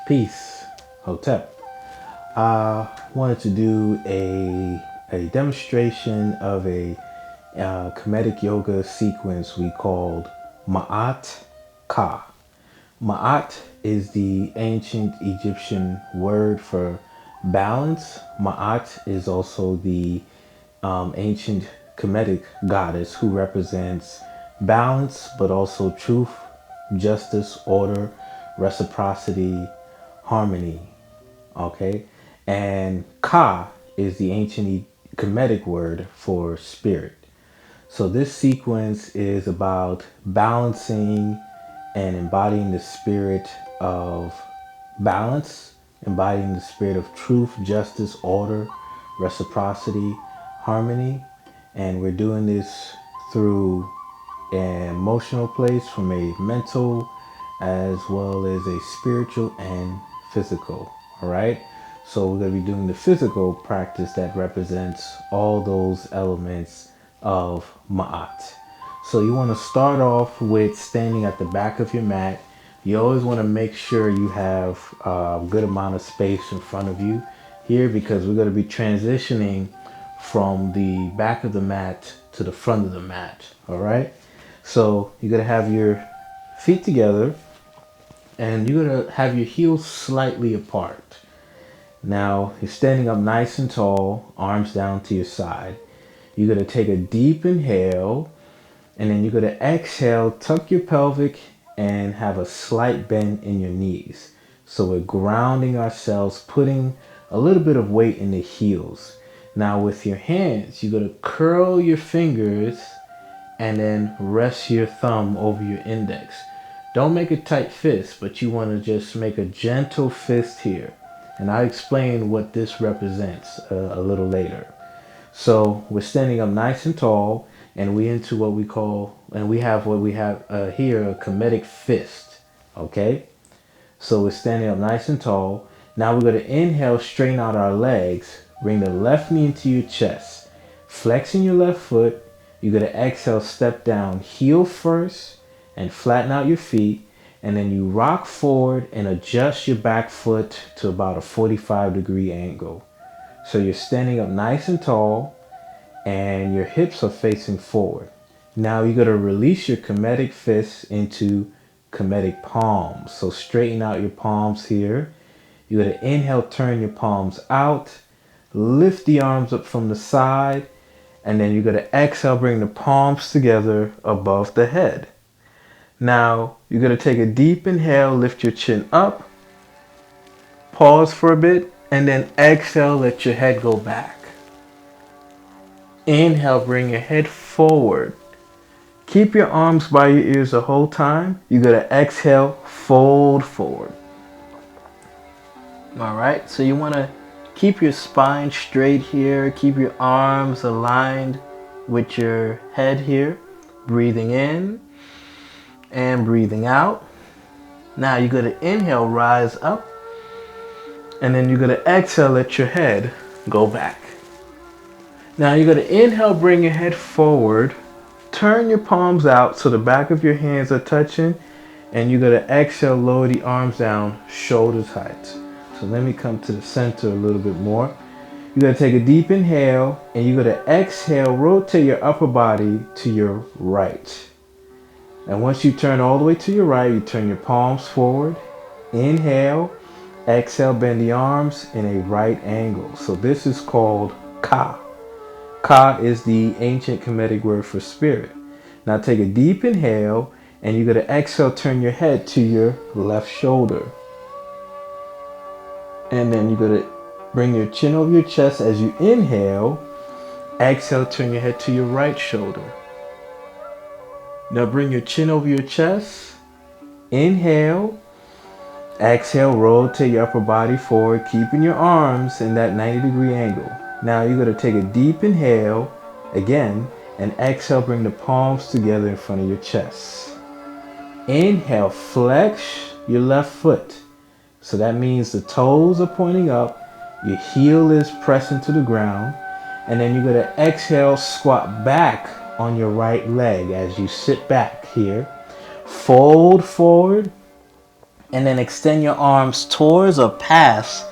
Peace, Hotep. I wanted to do a demonstration of a Kemetic Yoga sequence we called Maat Ka. Ma'at is the ancient Egyptian word for balance. Ma'at is also the ancient Kemetic goddess who represents balance, but also truth, justice, order, reciprocity, harmony. Okay, and Ka is the ancient Kemetic word for spirit. So this sequence is about balancing and embodying the spirit of balance, embodying the spirit of truth, justice, order, reciprocity, harmony. And we're doing this through an emotional place, from a mental as well as a spiritual and physical. All right. So we're going to be doing the physical practice that represents all those elements of Ma'at. So you want to start off with standing at the back of your mat. You always want to make sure you have a good amount of space in front of you here, because we're going to be transitioning from the back of the mat to the front of the mat. All right. So you're going to have your feet together and you're going to have your heels slightly apart. Now you're standing up nice and tall, arms down to your side. You're going to take a deep inhale, and then you're going to exhale, tuck your pelvic, and have a slight bend in your knees. So we're grounding ourselves, putting a little bit of weight in the heels. Now with your hands, you're going to curl your fingers and then rest your thumb over your index. Don't make a tight fist, but you want to just make a gentle fist here. And I'll explain what this represents a little later. So we're standing up nice and tall, and we into what we call, and we have what we have here, a Kemetic fist. Okay? So we're standing up nice and tall. Now we're going to inhale, straighten out our legs, bring the left knee into your chest, flexing your left foot. You're going to exhale, step down, heel first, and flatten out your feet. And then you rock forward and adjust your back foot to about a 45-degree angle. So you're standing up nice and tall, and your hips are facing forward. Now you're going to release your Kemetic fists into Kemetic palms. So straighten out your palms here. You're going to inhale, turn your palms out, lift the arms up from the side, and then you're going to exhale, bring the palms together above the head. Now you're going to take a deep inhale, lift your chin up, pause for a bit, and then exhale, let your head go back. Inhale, bring your head forward. Keep your arms by your ears the whole time. You're going to exhale, fold forward. All right, so you want to keep your spine straight here. Keep your arms aligned with your head here. Breathing in and breathing out. Now you're going to inhale, rise up. And then you're going to exhale, let your head go back. Now you're going to inhale, bring your head forward. Turn your palms out so the back of your hands are touching. And you're going to exhale, lower the arms down, shoulders height. So let me come to the center a little bit more. You're going to take a deep inhale, and you're going to exhale, rotate your upper body to your right. And once you turn all the way to your right, you turn your palms forward. Inhale, exhale, bend the arms in a right angle. So this is called Ka. Ka is the ancient Kemetic word for spirit. Now take a deep inhale, and you're going to exhale, turn your head to your left shoulder. And then you're going to bring your chin over your chest as you inhale. Exhale, turn your head to your right shoulder. Now bring your chin over your chest. Inhale. Exhale, rotate your upper body forward, keeping your arms in that 90-degree angle. Now you're going to take a deep inhale again, and exhale, bring the palms together in front of your chest. Inhale, flex your left foot. So that means the toes are pointing up, your heel is pressing to the ground, and then you're going to exhale, squat back on your right leg as you sit back here. Fold forward, And then extend your arms towards or past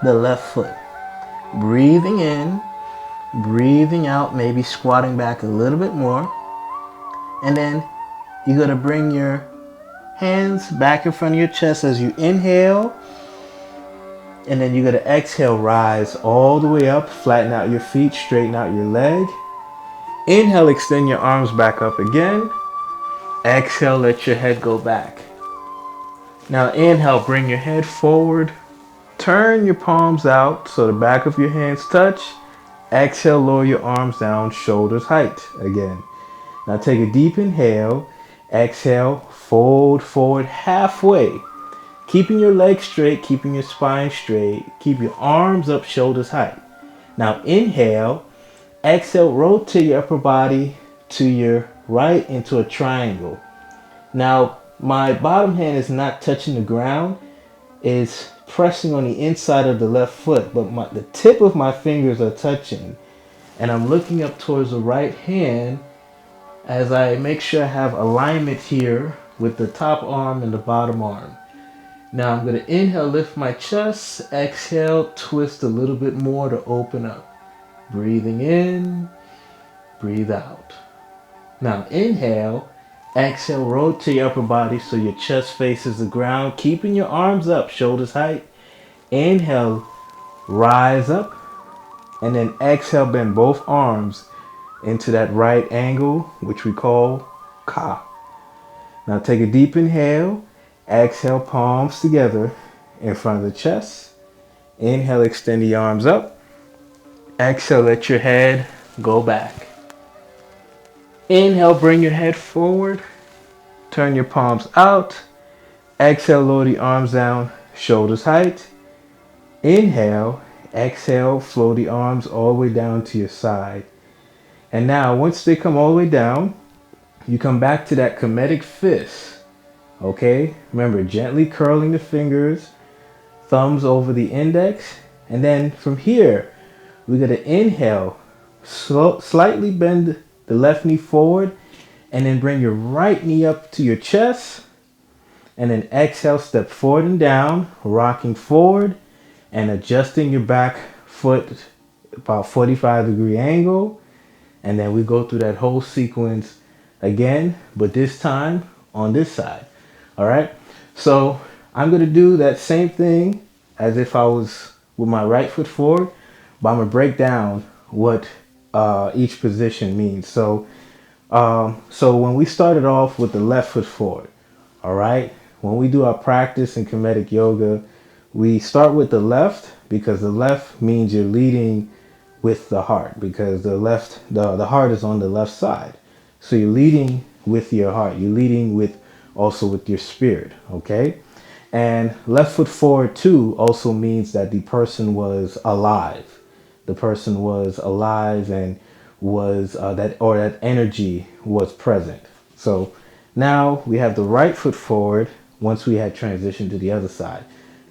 the left foot. Breathing in, breathing out, maybe squatting back a little bit more. And then you're going to bring your hands back in front of your chest as you inhale. And then you're going to exhale, rise all the way up, flatten out your feet, straighten out your leg. Inhale, extend your arms back up again. Exhale, let your head go back. Now inhale, bring your head forward. Turn your palms out so the back of your hands touch. Exhale, lower your arms down, shoulders height again. Now take a deep inhale. Exhale, fold forward halfway. Keeping your legs straight, keeping your spine straight. Keep your arms up, shoulders height. Now inhale. Exhale, rotate your upper body to your right into a triangle. Now, my bottom hand is not touching the ground. It's pressing on the inside of the left foot, but the tip of my fingers are touching. And I'm looking up towards the right hand as I make sure I have alignment here with the top arm and the bottom arm. Now I'm going to inhale, lift my chest. Exhale, twist a little bit more to open up. Breathing in, breathe out. Now inhale, exhale, rotate your upper body so your chest faces the ground, keeping your arms up, shoulders height. Inhale, rise up, and then exhale, bend both arms into that right angle, which we call Ka. Now take a deep inhale, exhale, palms together in front of the chest. Inhale, extend the arms up. Exhale, let your head go back. Inhale, bring your head forward. Turn your palms out. Exhale, lower the arms down, shoulders height. Inhale, exhale, flow the arms all the way down to your side. And now, once they come all the way down, you come back to that Kemetic fist. Okay? Remember, gently curling the fingers, thumbs over the index. And then from here, we're going to inhale, slightly bend the left knee forward, and then bring your right knee up to your chest. And then exhale, step forward and down, rocking forward and adjusting your back foot about 45-degree angle. And then we go through that whole sequence again, but this time on this side. All right. So I'm going to do that same thing as if I was with my right foot forward. But I'm going to break down what each position means. So when we started off with the left foot forward, all right, when we do our practice in Kemetic Yoga, we start with the left because the left means you're leading with the heart, because the heart is on the left side. So you're leading with your heart. You're leading also with your spirit, okay? And left foot forward too also means that the person was alive. The person was alive and was that energy was present. So now we have the right foot forward once we had transitioned to the other side.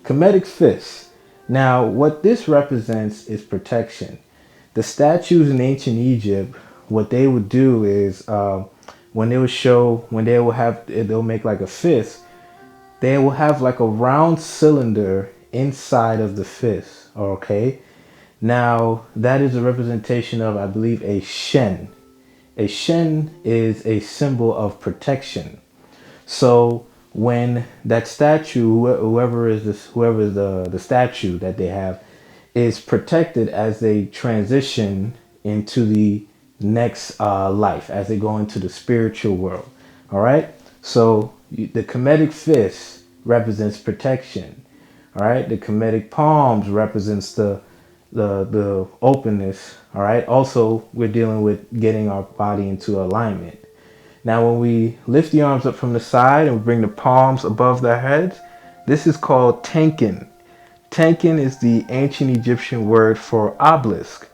Kemetic fist. Now what this represents is protection. The statues in ancient Egypt, what they would do is they'll make like a fist, they will have like a round cylinder inside of the fist, okay? Now, that is a representation of, I believe, a Shen. A Shen is a symbol of protection. So when that statue, whoever is the statue that they have, is protected as they transition into the next life, as they go into the spiritual world. All right. So the Kemetic fist represents protection. All right. The Kemetic palms represents the openness. All right. Also, we're dealing with getting our body into alignment. Now, when we lift the arms up from the side and we bring the palms above their heads, this is called Tenkin. Tenkin is the ancient Egyptian word for obelisk.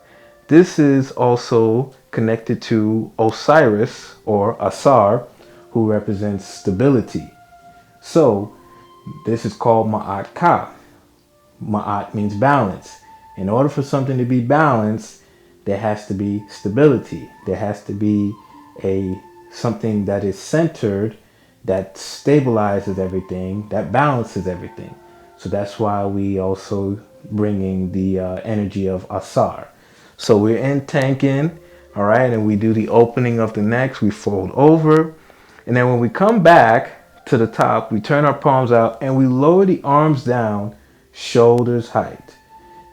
This is also connected to Osiris or Asar, who represents stability. So this is called Maat Ka. Ma'at means balance. In order for something to be balanced, there has to be stability. There has to be something that is centered, that stabilizes everything, that balances everything. So that's why we also bringing the energy of Asar. So we're in Tenkin, all right, and we do the opening of the necks. We fold over, and then when we come back to the top, we turn our palms out and we lower the arms down, shoulders height.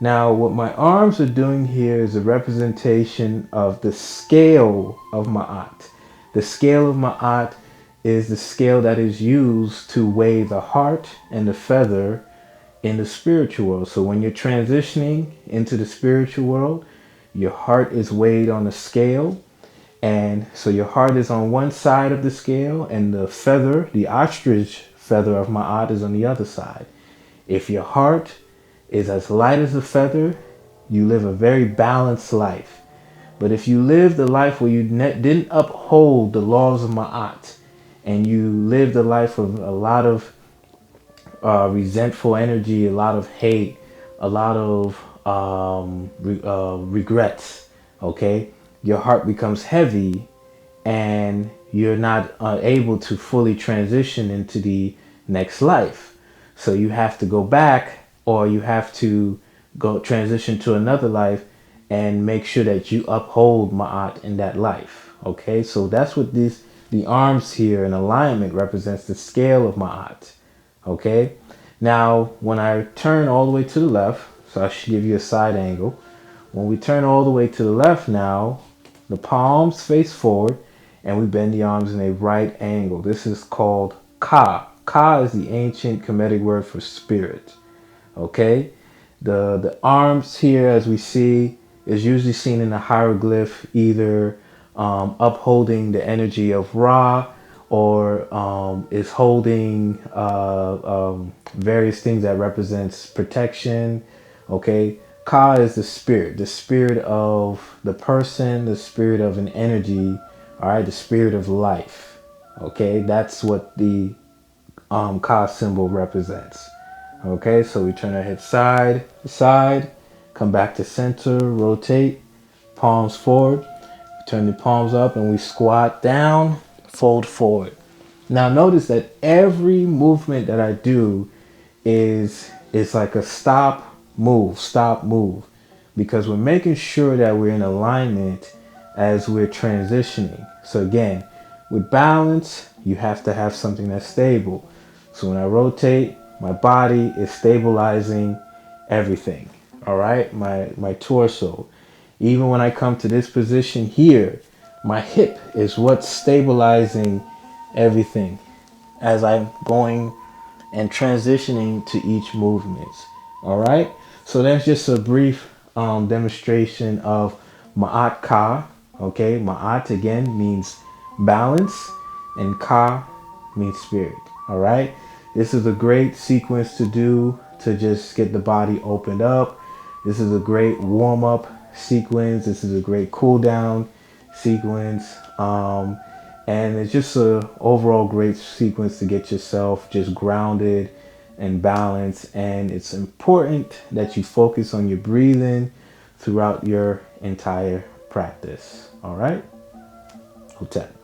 Now, what my arms are doing here is a representation of the scale of Ma'at. The scale of Ma'at is the scale that is used to weigh the heart and the feather in the spiritual world. So when you're transitioning into the spiritual world, your heart is weighed on a scale. And so your heart is on one side of the scale, and the feather, the ostrich feather of Ma'at, is on the other side. If your heart is as light as a feather, you live a very balanced life. But if you live the life where you didn't uphold the laws of Ma'at, and you lived a life of a lot of resentful energy, a lot of hate, a lot of regrets, okay, your heart becomes heavy and you're not able to fully transition into the next life. So you have to go back, or you have to go transition to another life and make sure that you uphold Ma'at in that life. Okay, so that's what the arms here in alignment represents, the scale of Ma'at. Okay, now when I turn all the way to the left, so I should give you a side angle. When we turn all the way to the left now, the palms face forward and we bend the arms in a right angle. This is called Ka. Ka is the ancient Kemetic word for spirit. Okay, the arms here, as we see, is usually seen in a hieroglyph, either upholding the energy of Ra, or is holding various things that represents protection. Okay, Ka is the spirit of the person, the spirit of an energy. All right, the spirit of life. Okay, that's what the Ka symbol represents. Okay, so we turn our head side to side, come back to center, rotate, palms forward, turn the palms up, and we squat down, fold forward. Now notice that every movement that I do is like a stop, move, because we're making sure that we're in alignment as we're transitioning. So again, with balance, you have to have something that's stable. So when I rotate, my body is stabilizing everything. All right, my torso. Even when I come to this position here, my hip is what's stabilizing everything as I'm going and transitioning to each movement. All right, so that's just a brief demonstration of Maat Ka. Okay, Ma'at again means balance, and Ka means spirit. All right, this is a great sequence to do to just get the body opened up. This is a great warm up sequence. This is a great cool down sequence. And it's just a overall great sequence to get yourself just grounded and balanced. And it's important that you focus on your breathing throughout your entire practice. All right? Hotep.